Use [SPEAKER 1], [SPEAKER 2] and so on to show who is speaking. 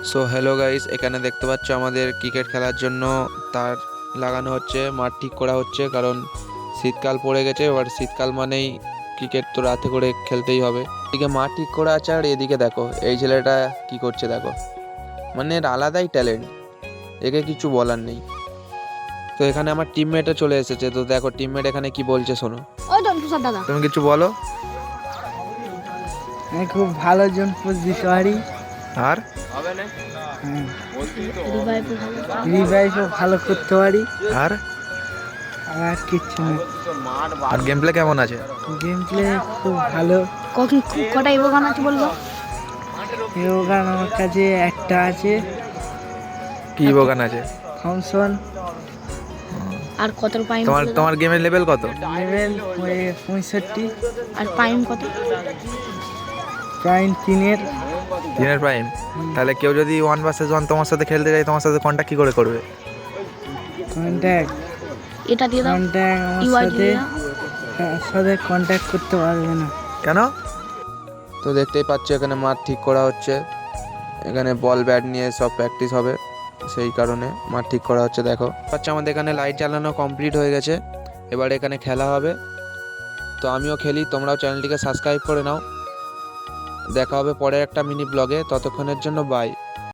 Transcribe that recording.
[SPEAKER 1] So hello guys, এখানে দেখতে পাচ্ছ আমাদের ক্রিকেট খেলার জন্য তার লাগানো হচ্ছে, মাঠ ঠিক করা হচ্ছে। কারণ শীতকাল পড়ে গেছে, এবার শীতকাল মানেই ক্রিকেট তো রাতে করে খেলতেই হবে। এদিকে মাঠ ঠিক করা আছে, আর এদিকে দেখো এই ছেলেটা কি করছে দেখো, মানে এর আলাদাই ট্যালেন্ট, একে কিছু বলার নেই। তো এখানে আমার টিমমেটও চলে এসেছে, তো দেখো টিমমেট এখানে কি বলছে শোনো।
[SPEAKER 2] ওই তো তুষার দাদা।
[SPEAKER 1] তুমি কিছু বলো।
[SPEAKER 3] আমি খুব ভালো জন পোজ দিতে পারি,
[SPEAKER 1] আর
[SPEAKER 3] রিভাইভও ভালো করতে পারি,
[SPEAKER 1] আর
[SPEAKER 3] আর কিচ্ছু না।
[SPEAKER 1] আর গেম প্লে কেমন আছে?
[SPEAKER 3] গেম প্লে খুব ভালো।
[SPEAKER 2] কটা ইভোগান আছে বলবো?
[SPEAKER 3] ইয়োগান আমার কাছে একটা আছে,
[SPEAKER 1] কি বোগান আছে?
[SPEAKER 3] থমসন।
[SPEAKER 2] আর কত পাইম?
[SPEAKER 1] তোমার গেমের লেভেল কত?
[SPEAKER 3] লেভেল 65।
[SPEAKER 2] আর পাইম কত?
[SPEAKER 3] প্রাইম 3-এর।
[SPEAKER 1] দিনের প্রাইম। তাহলে কেউ যদি 1 vs 1 তোমার সাথে খেলতে চায়, তোমার সাথে কন্ট্যাক্ট কি করে করবে?
[SPEAKER 3] কন্ট্যাক্ট
[SPEAKER 2] এটা দিয়ে দাও।
[SPEAKER 3] কন্ট্যাক্ট আমার
[SPEAKER 2] ইউআই
[SPEAKER 3] সাথে
[SPEAKER 2] দিয়ে দাও।
[SPEAKER 3] তার সাথে কন্ট্যাক্ট করতে পারবে না।
[SPEAKER 1] কেন? তো দেখতেই পাচ্ছ এখানে মাঠ ঠিক করা হচ্ছে, এখানে বল ব্যাট নিয়ে সব প্র্যাকটিস হবে, সেই কারণে মাঠ ঠিক করা হচ্ছে। দেখো পাচ্ছ আমাদের এখানে লাইট জ্বালানো কমপ্লিট হয়ে গেছে, এবার এখানে খেলা হবে। তো আমিও খেলি, তোমরাও চ্যানেলটিকে সাবস্ক্রাইব করে নাও। দেখা হবে পরের একটা মিনি ব্লগে, ততক্ষণের জন্য বাই।